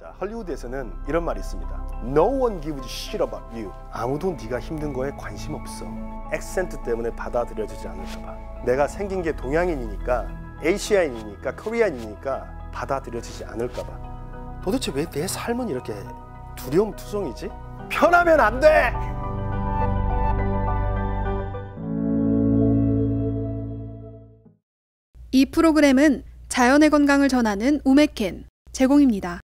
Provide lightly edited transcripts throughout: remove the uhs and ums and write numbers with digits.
자, 헐리우드에서는 이런 말이 있습니다. No one gives a shit about you. 아무도 네가 힘든 거에 관심 없어. 액센트 때문에 받아들여지지 않을까 봐. 내가 생긴 게 동양인이니까, 아시아인이니까, 코리안이니까 받아들여지지 않을까 봐. 도대체 왜 내 삶은 이렇게 두려움투성이지? 편하면 안 돼! 이 프로그램은 자연의 건강을 전하는 우메켄 제공입니다.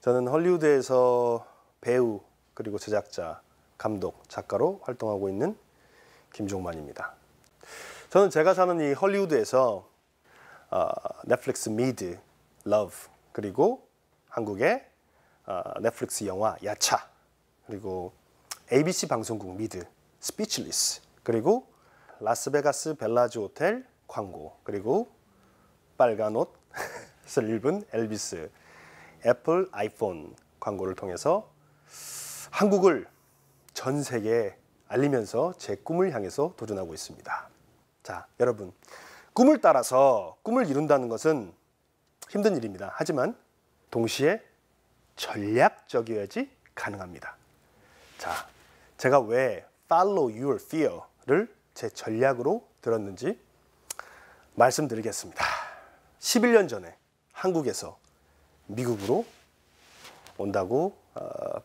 저는 헐리우드에서 배우, 그리고 제작자, 감독, 작가로 활동하고 있는 김종만입니다. 저는 제가 사는 이 헐리우드에서 넷플릭스 미드, 러브, 그리고 한국의 넷플릭스 영화 야차, 그리고 ABC 방송국 미드, 스피치리스, 그리고 라스베가스 벨라즈 호텔 광고, 그리고 빨간 옷을 입은 엘비스, 애플 아이폰 광고를 통해서 한국을 전 세계에 알리면서 제 꿈을 향해서 도전하고 있습니다. 자, 여러분, 꿈을 따라서 꿈을 이룬다는 것은 힘든 일입니다. 하지만 동시에 전략적이어야지 가능합니다. 자, 제가 왜 Follow Your Fear를 제 전략으로 들었는지 말씀드리겠습니다. 11년 전에 한국에서 미국으로 온다고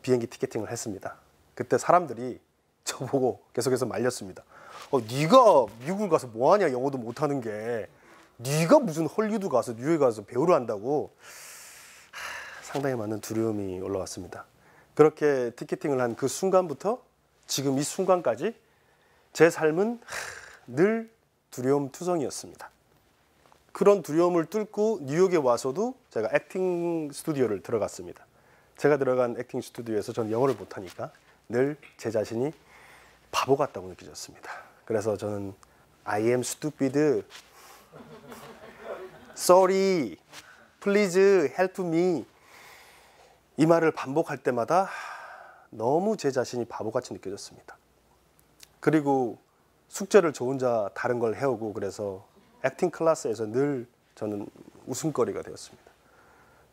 비행기 티켓팅을 했습니다. 그때 사람들이 저보고 계속해서 말렸습니다. 네가 미국을 가서 뭐하냐, 영어도 못하는 게. 네가 무슨 헐리우드 가서 뉴욕에 가서 배우를 한다고. 상당히 많은 두려움이 올라왔습니다. 그렇게 티켓팅을 한 그 순간부터 지금 이 순간까지 제 삶은 늘 두려움투성이었습니다. 그런 두려움을 뚫고 뉴욕에 와서도 제가 액팅 스튜디오를 들어갔습니다. 제가 들어간 액팅 스튜디오에서 저는 영어를 못하니까 늘 제 자신이 바보 같다고 느껴졌습니다. 그래서 저는 I am stupid, sorry, please help me, 이 말을 반복할 때마다 너무 제 자신이 바보같이 느껴졌습니다. 그리고 숙제를 저 혼자 다른 걸 해오고, 그래서 액팅 클래스에서 늘 저는 웃음거리가 되었습니다.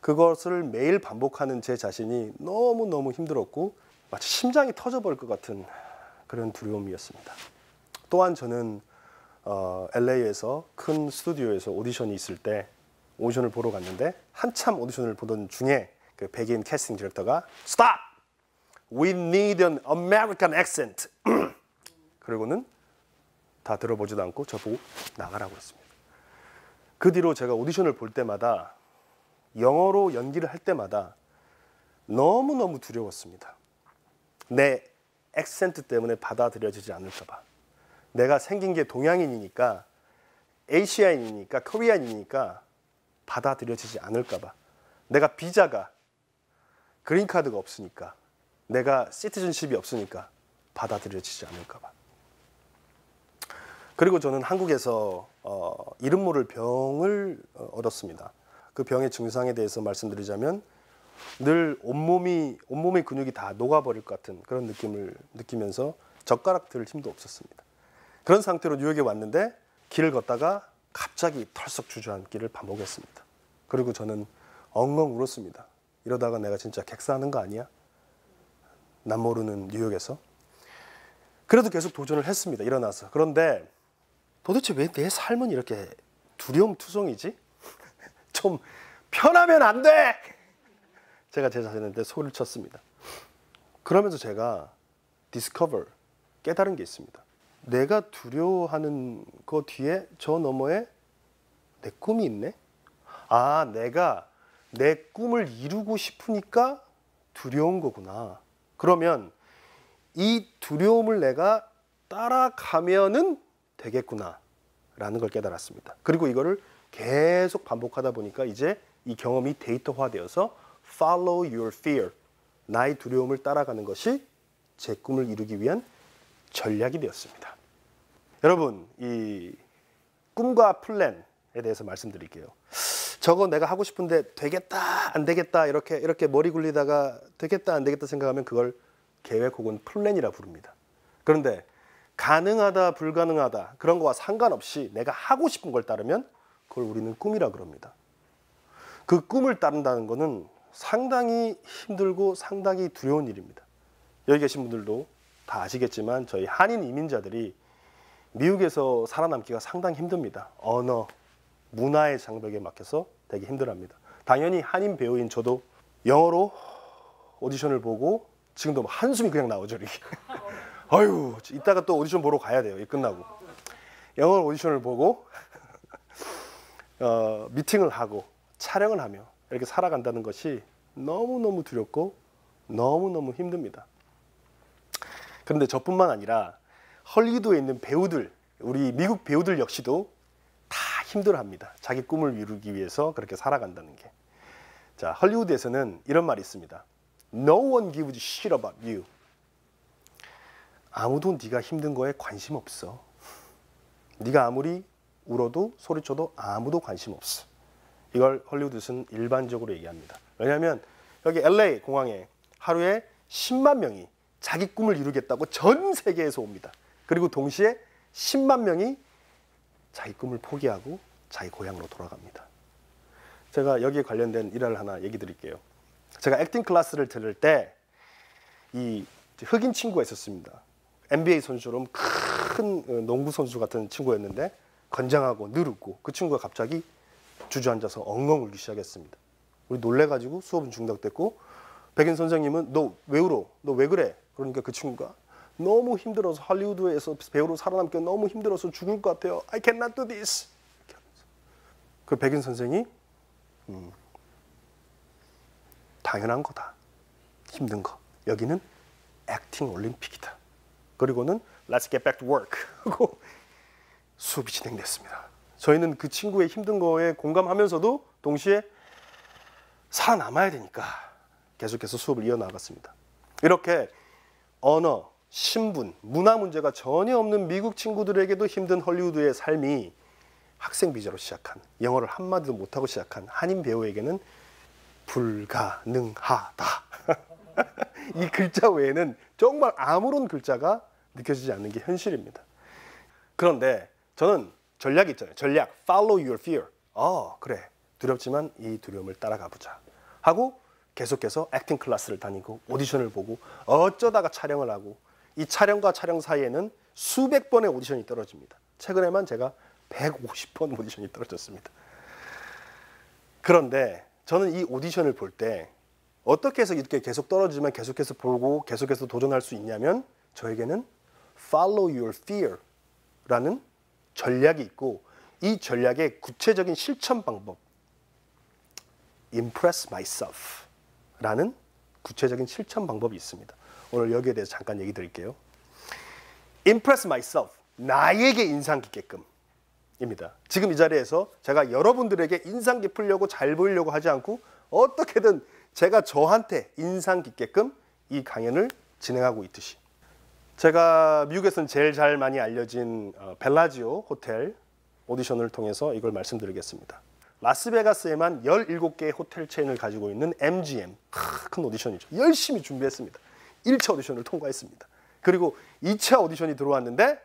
그것을 매일 반복하는 제 자신이 너무너무 힘들었고 마치 심장이 터져버릴 것 같은 그런 두려움이었습니다. 또한 저는 LA에서 큰 스튜디오에서 오디션이 있을 때 오디션을 보러 갔는데, 한참 오디션을 보던 중에 그 백인 캐스팅 디렉터가 Stop! We need an American accent. 그리고는 다 들어보지도 않고 저보고 나가라고 했습니다. 그 뒤로 제가 오디션을 볼 때마다, 영어로 연기를 할 때마다 너무너무 두려웠습니다. 내 액센트 때문에 받아들여지지 않을까 봐. 내가 생긴 게 동양인이니까, 아시아인이니까, 코리안이니까 받아들여지지 않을까 봐. 내가 비자가, 그린카드가 없으니까, 내가 시티즌십이 없으니까 받아들여지지 않을까 봐. 그리고 저는 한국에서 이름 모를 병을 얻었습니다. 그 병의 증상에 대해서 말씀드리자면, 늘 온몸의 근육이 다 녹아버릴 것 같은 그런 느낌을 느끼면서 젓가락 들 힘도 없었습니다. 그런 상태로 뉴욕에 왔는데 길을 걷다가 갑자기 털썩 주저앉기를 반복했습니다. 그리고 저는 엉엉 울었습니다. 이러다가 내가 진짜 객사하는 거 아니야? 남 모르는 뉴욕에서. 그래도 계속 도전을 했습니다. 일어나서. 그런데 도대체 왜 내 삶은 이렇게 두려움투성이지? 좀 편하면 안 돼! 제가 제 자신한테 소리를 쳤습니다. 그러면서 제가 깨달은 게 있습니다. 내가 두려워하는 그 뒤에 저 너머에 내 꿈이 있네? 아, 내가 내 꿈을 이루고 싶으니까 두려운 거구나. 그러면 이 두려움을 내가 따라가면은 되겠구나 라는 걸 깨달았습니다. 그리고 이거를 계속 반복하다 보니까 이제 이 경험이 데이터화되어서 Follow your fear, 나의 두려움을 따라가는 것이 제 꿈을 이루기 위한 전략이 되었습니다. 여러분, 이 꿈과 플랜에 대해서 말씀드릴게요. 저거 내가 하고 싶은데 되겠다 안 되겠다 이렇게 머리 굴리다가 되겠다 안 되겠다 생각하면 그걸 계획 혹은 플랜이라 부릅니다. 그런데 가능하다, 불가능하다 그런 거와 상관없이 내가 하고 싶은 걸 따르면 그걸 우리는 꿈이라 그럽니다. 그 꿈을 따른다는 거는 상당히 힘들고 상당히 두려운 일입니다. 여기 계신 분들도 다 아시겠지만 저희 한인 이민자들이 미국에서 살아남기가 상당히 힘듭니다. 언어, 문화의 장벽에 막혀서 되게 힘들어합니다. 당연히 한인 배우인 저도 영어로 오디션을 보고 지금도 한숨이 그냥 나오죠. 이렇게. 아유, 이따가 또 오디션 보러 가야 돼요. 이 끝나고. 영어 오디션을 보고 미팅을 하고 촬영을 하며 이렇게 살아간다는 것이 너무너무 두렵고 너무너무 힘듭니다. 그런데 저뿐만 아니라 헐리우드에 있는 배우들, 우리 미국 배우들 역시도 다 힘들어합니다. 자기 꿈을 이루기 위해서 그렇게 살아간다는 게. 자, 헐리우드에서는 이런 말이 있습니다. No one gives a shit about you. 아무도 네가 힘든 거에 관심 없어. 네가 아무리 울어도 소리쳐도 아무도 관심 없어. 이걸 헐리우드에서는 일반적으로 얘기합니다. 왜냐하면 여기 LA 공항에 하루에 10만 명이 자기 꿈을 이루겠다고 전 세계에서 옵니다. 그리고 동시에 10만 명이 자기 꿈을 포기하고 자기 고향으로 돌아갑니다. 제가 여기에 관련된 일화를 하나 얘기 드릴게요. 제가 액팅 클래스를 들을 때 이 흑인 친구가 있었습니다. NBA 선수처럼 큰 농구 선수 같은 친구였는데 건장하고 느긋고 그 친구가 갑자기 주저앉아서 엉엉 울기 시작했습니다. 우리 놀래가지고 수업은 중단됐고 백인 선생님은 너 왜 울어? 너 왜 그래? 그러니까 그 친구가 너무 힘들어서 할리우드에서 배우로 살아남기 너무 힘들어서 죽을 것 같아요. I cannot do this. 그 백인 선생이 당연한 거다. 힘든 거. 여기는 액팅 올림픽이다. 그리고는 Let's get back to work 하고 수업이 진행됐습니다. 저희는 그 친구의 힘든 거에 공감하면서도 동시에 살아남아야 되니까 계속해서 수업을 이어나갔습니다. 이렇게 언어, 신분, 문화 문제가 전혀 없는 미국 친구들에게도 힘든 헐리우드의 삶이 학생 비자로 시작한, 영어를 한마디도 못하고 시작한 한인 배우에게는 불가능하다. 이 글자 외에는 정말 아무런 글자가 느껴지지 않는 게 현실입니다. 그런데 저는 전략이 있잖아요. 전략, follow your fear. 그래. 두렵지만 이 두려움을 따라가 보자. 하고 계속해서 액팅 클래스를 다니고 오디션을 보고 어쩌다가 촬영을 하고 이 촬영과 촬영 사이에는 수백 번의 오디션이 떨어집니다. 최근에만 제가 150번 오디션이 떨어졌습니다. 그런데 저는 이 오디션을 볼 때 어떻게 해서 이렇게 계속 떨어지면 계속해서 보고 계속해서 도전할 수 있냐면 저에게는 follow your fear라는 전략이 있고 이 전략의 구체적인 실천 방법 impress myself라는 구체적인 실천 방법이 있습니다. 오늘 여기에 대해서 잠깐 얘기 드릴게요. impress myself, 나에게 인상 깊게끔 입니다. 지금 이 자리에서 제가 여러분들에게 인상 깊으려고 잘 보이려고 하지 않고 어떻게든 제가 저한테 인상 깊게끔 이 강연을 진행하고 있듯이 제가 미국에서는 제일 잘 많이 알려진 벨라지오 호텔 오디션을 통해서 이걸 말씀드리겠습니다. 라스베가스에만 17개의 호텔 체인을 가지고 있는 MGM, 큰 오디션이죠. 열심히 준비했습니다. 1차 오디션을 통과했습니다. 그리고 2차 오디션이 들어왔는데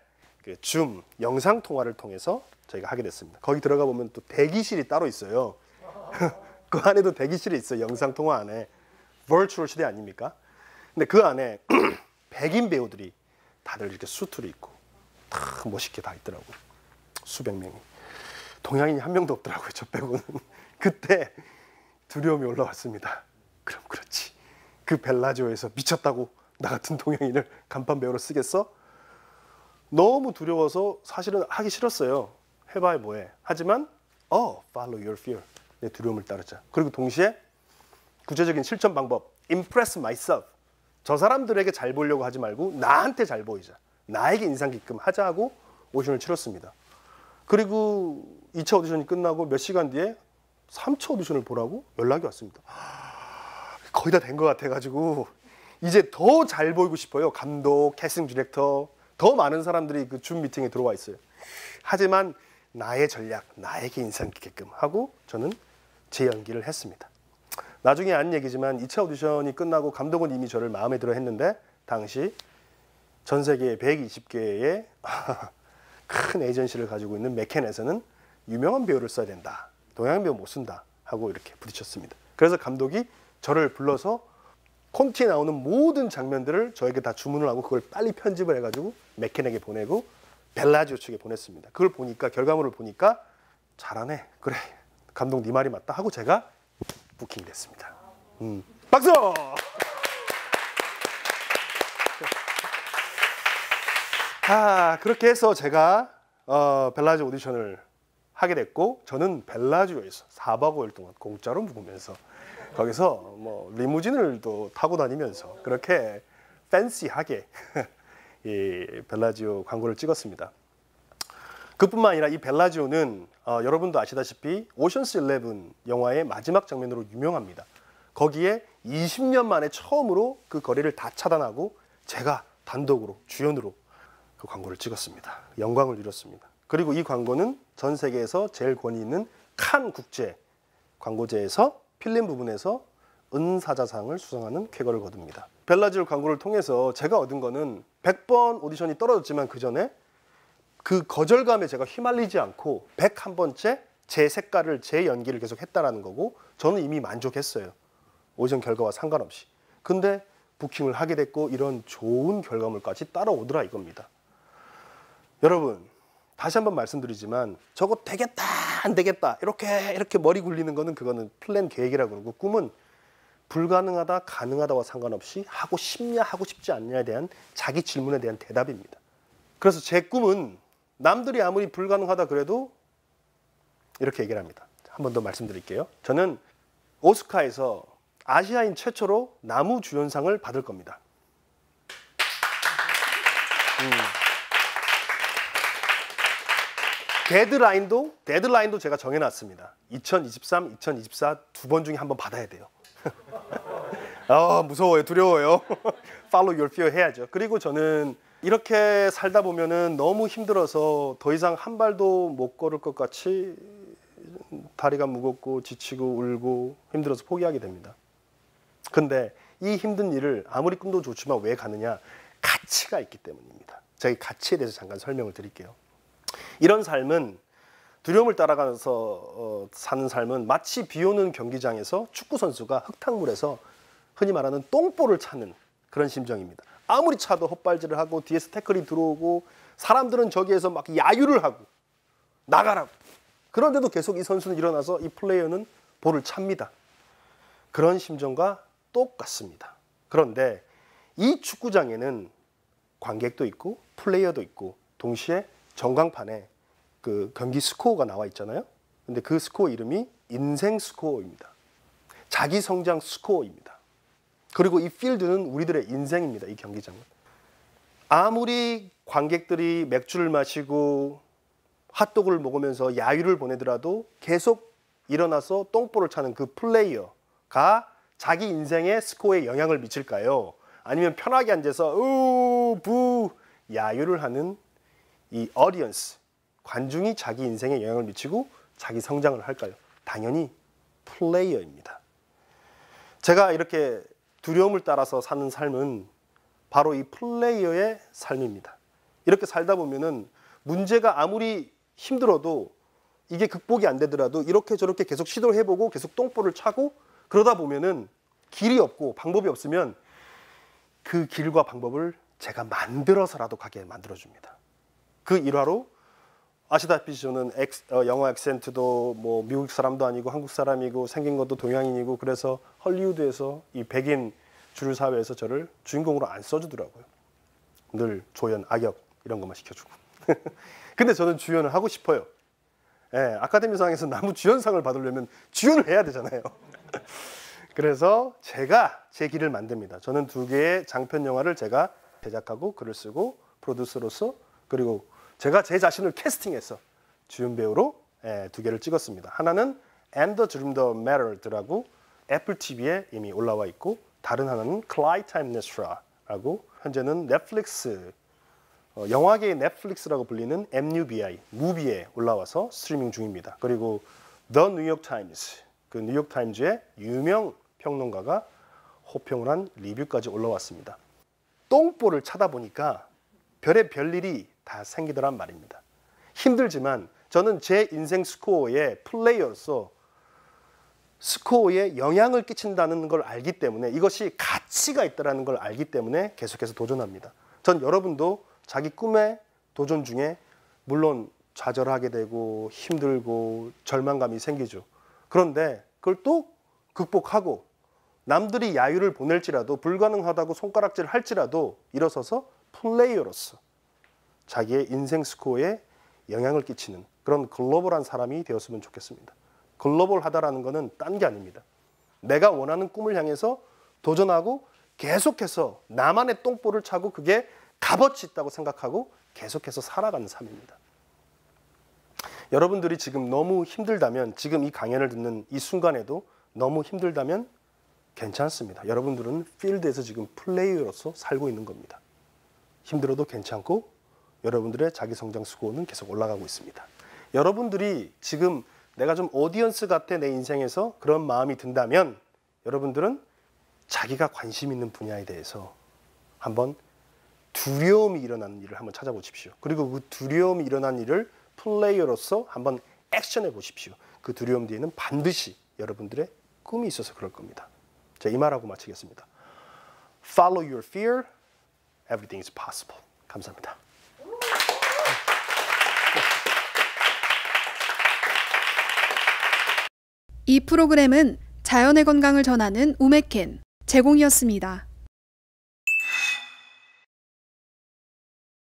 줌 영상 통화를 통해서 저희가 하게 됐습니다. 거기 들어가 보면 또 대기실이 따로 있어요. 그 안에도 대기실이 있어요. 영상 통화 안에. 버추얼 시대 아닙니까? 근데 그 안에 백인 배우들이 다들 이렇게 수트를 입고 다 멋있게 다 있더라고요. 수백 명이. 동양인이 한 명도 없더라고요. 저 빼고는. 그때 두려움이 올라왔습니다. 그럼 그렇지. 그 벨라지오에서 미쳤다고 나 같은 동양인을 간판 배우로 쓰겠어? 너무 두려워서 사실은 하기 싫었어요. 해봐야 뭐해. 하지만 follow your fear. 내 두려움을 따르자. 그리고 동시에 구체적인 실천 방법 impress myself. 저 사람들에게 잘 보이려고 하지 말고 나한테 잘 보이자. 나에게 인상 깊게끔 하자 하고 오디션을 치렀습니다. 그리고 2차 오디션이 끝나고 몇 시간 뒤에 3차 오디션을 보라고 연락이 왔습니다. 거의 다 된 것 같아가지고 이제 더 잘 보이고 싶어요. 감독, 캐스팅 디렉터, 더 많은 사람들이 그 줌 미팅에 들어와 있어요. 하지만 나의 전략, 나에게 인상 깊게끔 하고 저는 제 연기를 했습니다. 나중에 안 얘기지만 2차 오디션이 끝나고 감독은 이미 저를 마음에 들어 했는데 당시 전 세계 120개의 큰 에이전시를 가지고 있는 맥켄에서는 유명한 배우를 써야 된다. 동양 배우 못 쓴다 하고 이렇게 부딪혔습니다. 그래서 감독이 저를 불러서 콘티에 나오는 모든 장면들을 저에게 다 주문을 하고 그걸 빨리 편집을 해가지고 맥켄에게 보내고 벨라지오 측에 보냈습니다. 그걸 보니까 결과물을 보니까 잘하네. 그래. 감독 네 말이 맞다 하고 제가 부킹됐습니다. 박수! 그렇게 해서 제가 벨라지오 오디션을 하게 됐고 저는 벨라지오에서 4박 5일 동안 공짜로 묵으면서 거기서 뭐 리무진을 또 타고 다니면서 그렇게 팬시하게 이 벨라지오 광고를 찍었습니다. 그뿐만 아니라 이 벨라지오는 여러분도 아시다시피 오션스 11 영화의 마지막 장면으로 유명합니다. 거기에 20년 만에 처음으로 그 거리를 다 차단하고 제가 단독으로 주연으로 그 광고를 찍었습니다. 영광을 누렸습니다. 그리고 이 광고는 전 세계에서 제일 권위 있는 칸 국제 광고제에서 필름 부분에서 은사자상을 수상하는 쾌거를 거둡니다. 벨라지오 광고를 통해서 제가 얻은 거는 100번 오디션이 떨어졌지만 그 전에 그 거절감에 제가 휘말리지 않고 101번째 제 색깔을, 제 연기를 계속 했다라는 거고 저는 이미 만족했어요. 오디션 결과와 상관없이. 근데 부킹을 하게 됐고 이런 좋은 결과물까지 따라오더라 이겁니다. 여러분 다시 한번 말씀드리지만 저거 되겠다 안 되겠다 이렇게 머리 굴리는 거는 그거는 플랜 계획이라고 그러고 꿈은 불가능하다 가능하다와 상관없이 하고 싶냐 하고 싶지 않냐에 대한 자기 질문에 대한 대답입니다. 그래서 제 꿈은 남들이 아무리 불가능하다 그래도 이렇게 얘기를 합니다. 한 번 더 말씀드릴게요. 저는 오스카에서 아시아인 최초로 나무 주연상을 받을 겁니다. 데드라인도 제가 정해놨습니다. 2023, 2024 두 번 중에 한 번 받아야 돼요. 무서워요, 두려워요. Follow your fear 해야죠. 그리고 저는 이렇게 살다 보면은 너무 힘들어서 더 이상 한 발도 못 걸을 것 같이 다리가 무겁고 지치고 울고 힘들어서 포기하게 됩니다. 근데 이 힘든 일을 아무리 꿈도 좋지만 왜 가느냐? 가치가 있기 때문입니다. 제가 이 가치에 대해서 잠깐 설명을 드릴게요. 이런 삶은 두려움을 따라가서 사는 삶은 마치 비 오는 경기장에서 축구 선수가 흙탕물에서 흔히 말하는 똥볼을 찾는 그런 심정입니다. 아무리 차도 헛발질을 하고 뒤에서 태클이 들어오고 사람들은 저기에서 막 야유를 하고 나가라고. 그런데도 계속 이 선수는 일어나서 이 플레이어는 볼을 찹니다. 그런 심정과 똑같습니다. 그런데 이 축구장에는 관객도 있고 플레이어도 있고 동시에 전광판에 그 경기 스코어가 나와 있잖아요. 근데 그 스코어 이름이 인생 스코어입니다. 자기 성장 스코어입니다. 그리고 이 필드는 우리들의 인생입니다. 이 경기장은. 아무리 관객들이 맥주를 마시고 핫도그를 먹으면서 야유를 보내더라도 계속 일어나서 똥볼을 차는 그 플레이어가 자기 인생의 스코어에 영향을 미칠까요? 아니면 편하게 앉아서 부 야유를 하는 이 어디언스, 관중이 자기 인생에 영향을 미치고 자기 성장을 할까요? 당연히 플레이어입니다. 제가 이렇게 두려움을 따라서 사는 삶은 바로 이 플레이어의 삶입니다. 이렇게 살다 보면은 문제가 아무리 힘들어도 이게 극복이 안 되더라도 이렇게 저렇게 계속 시도를 해보고 계속 똥볼을 차고 그러다 보면은 길이 없고 방법이 없으면 그 길과 방법을 제가 만들어서라도 가게 만들어줍니다. 그 일화로 아시다시피 저는 영어 액센트도 뭐 미국 사람도 아니고 한국 사람이고 생긴 것도 동양인이고 그래서 헐리우드에서 이 백인 주류 사회에서 저를 주인공으로 안 써주더라고요. 늘 조연, 악역 이런 것만 시켜주고. 근데 저는 주연을 하고 싶어요. 예, 아카데미상에서 나무 주연상을 받으려면 주연을 해야 되잖아요. 그래서 제가 제 길을 만듭니다. 저는 2개의 장편 영화를 제가 제작하고 글을 쓰고 프로듀서로서 그리고 제가 제 자신을 캐스팅해서 주연 배우로 2개를 찍었습니다. 하나는 And the Dream That Mattered라고 애플 TV에 이미 올라와 있고 다른 하나는 클라이템네스트라라고 현재는 넷플릭스 영화계의 넷플릭스라고 불리는 MUBI 무비에 올라와서 스트리밍 중입니다. 그리고 The New York Times 그 뉴욕 타임즈의 유명 평론가가 호평을 한 리뷰까지 올라왔습니다. 똥볼을 차다 보니까 별의 별일이 다 생기더란 말입니다. 힘들지만 저는 제 인생 스코어의 플레이어로서 스코어에 영향을 끼친다는 걸 알기 때문에, 이것이 가치가 있다는 걸 알기 때문에 계속해서 도전합니다. 전 여러분도 자기 꿈의 도전 중에 물론 좌절하게 되고 힘들고 절망감이 생기죠. 그런데 그걸 또 극복하고 남들이 야유를 보낼지라도, 불가능하다고 손가락질 할지라도 일어서서 플레이어로서 자기의 인생 스코어에 영향을 끼치는 그런 글로벌한 사람이 되었으면 좋겠습니다. 글로벌하다라는 것은 딴 게 아닙니다. 내가 원하는 꿈을 향해서 도전하고 계속해서 나만의 똥볼을 차고 그게 값어치 있다고 생각하고 계속해서 살아가는 삶입니다. 여러분들이 지금 너무 힘들다면, 지금 이 강연을 듣는 이 순간에도 너무 힘들다면 괜찮습니다. 여러분들은 필드에서 지금 플레이어로서 살고 있는 겁니다. 힘들어도 괜찮고 여러분들의 자기 성장 스코어는 계속 올라가고 있습니다. 여러분들이 지금 내가 좀 오디언스 같아 내 인생에서 그런 마음이 든다면 여러분들은 자기가 관심 있는 분야에 대해서 한번 두려움이 일어나는 일을 한번 찾아보십시오. 그리고 그 두려움이 일어난 일을 플레이어로서 한번 액션해 보십시오. 그 두려움 뒤에는 반드시 여러분들의 꿈이 있어서 그럴 겁니다. 자, 이 말하고 마치겠습니다. Follow your fear. Everything is possible. 감사합니다. 이 프로그램은 자연의 건강을 전하는 우메켄 제공이었습니다.